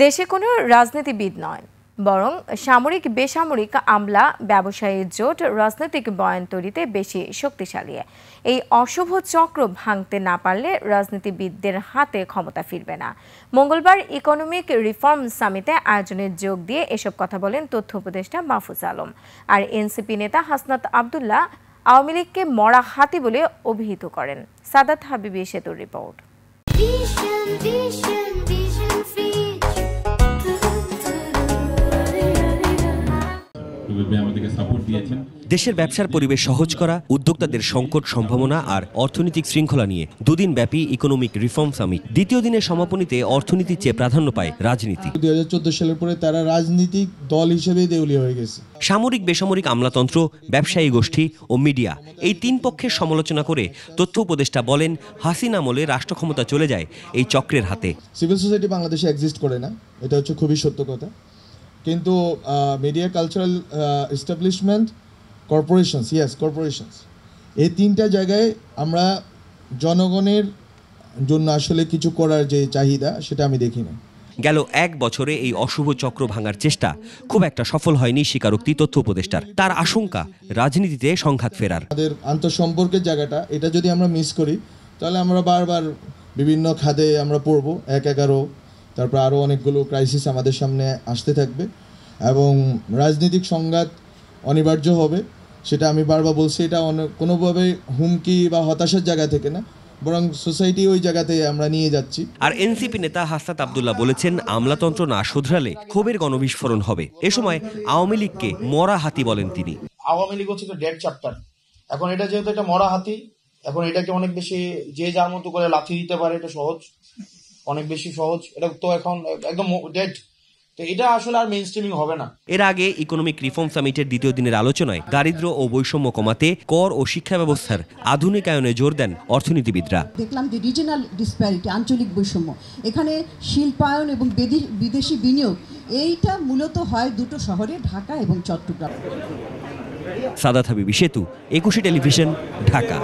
দেশে কোনো রাজনীতিবিদ নয়, বরং সামরিক বেসামরিক আমলা ব্যবসায়ী জোট রাজনৈতিক বয়ান তৈরিতে বেশি শক্তিশালী। এই অশুভ চক্র ভাঙতে না পারলে রাজনীতিবিদদের হাতে ক্ষমতা ফিরবে না। মঙ্গলবার ইকোনমিক রিফর্ম সামিটে আয়োজনে যোগ দিয়ে এসব কথা বলেন তথ্য উপদেষ্টা মাহফুজ আলম। আর এনসিপি নেতা হাসনাত আব্দুল্লাহ আওয়ামী লীগকে মরা হাতি বলে অভিহিত করেন। সাদাত হাবিবি সেতুর রিপোর্ট। দেশের ব্যবসার পরিবেশ সহজ করা, উদ্যোক্তাদের সংকট সম্ভাবনা আর অর্থনৈতিক শৃঙ্খলা নিয়ে দুদিন ব্যাপী ইকোনমিক রিফর্ম সামিট। দ্বিতীয় দিনের সমাপনীতে অর্থনীতির চেয়ে প্রাধান্য পায় রাজনীতি। 2014 সালের পরে তারা রাজনৈতিক দল হিসেবে দেউলিয়া হয়ে গেছে। সামরিক বেসামরিক আমলাতন্ত্র, ব্যবসায়ী গোষ্ঠী ও মিডিয়া, এই তিন পক্ষের সমালোচনা করে তথ্য উপদেষ্টা বলেন, হাসিনা আমলে রাষ্ট্র ক্ষমতা চলে যায় এই চক্রের হাতে। সিভিল সোসাইটি বাংলাদেশে এক্সিস্ট করে না, এটা হচ্ছে খুবই সত্য কথা। কিন্তু media, cultural establishment, corporations, corporations, এই তিনটা জায়গায় আমরা জনগণের জন্য আসলে কিছু করার যে চাহিদা, সেটা আমি দেখি না। গেল এক বছরে এই অশুভ চক্র ভাঙার চেষ্টা খুব একটা সফল হয়নি স্বীকারোক্তি তথ্য উপদেষ্টার। তার আশঙ্কা রাজনীতিতে সংঘাত ফেরার। আমাদের আন্তঃসম্পর্কের জায়গাটা, এটা যদি আমরা মিস করি তাহলে আমরা বারবার বিভিন্ন খাদে আমরা পড়বো, 1-11, তারপর আরও অনেকগুলো ক্রাইসিস আমাদের সামনে আসতে থাকবে এবং রাজনৈতিক সংঘাত অনিবার্য হবে। সেটা আমি বারবার বলছি, এটা কোনোভাবে হুমকি বা হতাশার জায়গা থেকে না, বরং সোসাইটি ওই জায়গাতে আমরা নিয়ে যাচ্ছি। আর এনসিপি নেতা হাসনাত আব্দুল্লাহ বলেছেন, আমলাতন্ত্র না শুধরালে ক্ষোভের গণবিস্ফোরণ হবে। এ সময় আওয়ামী লীগকে মরা হাতি বলেন তিনি। আওয়ামী লীগ হচ্ছে ডেড চ্যাপ্টার। এখন এটা যেহেতু এটা মরা হাতি, এখন এটাকে অনেক বেশি যে যার মতো করে লাথি দিতে পারে, এটা সহজ, অনেক বেশি সহজ। এটা তো এখন একদম ডেড। তো এটা আসলে আর মেইনস্ট্রিমিং হবে না। এর আগে ইকোনমিক রিফর্ম সামিটের দ্বিতীয় দিনের আলোচনায় দারিদ্র্য ও বৈষম্য কমাতে কর ও শিক্ষা ব্যবস্থার আধুনিকায়নে জোর দেন অর্থনীতিবিদরা। দেখলাম যে রিজিনাল ডিসপ্যারিটি, আঞ্চলিক বৈষম্য, এখানে শিল্পায়ন এবং বিদেশি বিনিয়োগ, এইটা মূলত হয় দুটো শহরে, ঢাকা এবং চট্টগ্রাম। সাদাত হাবিবি সেতু, 21 টেলিভিশন, ঢাকা।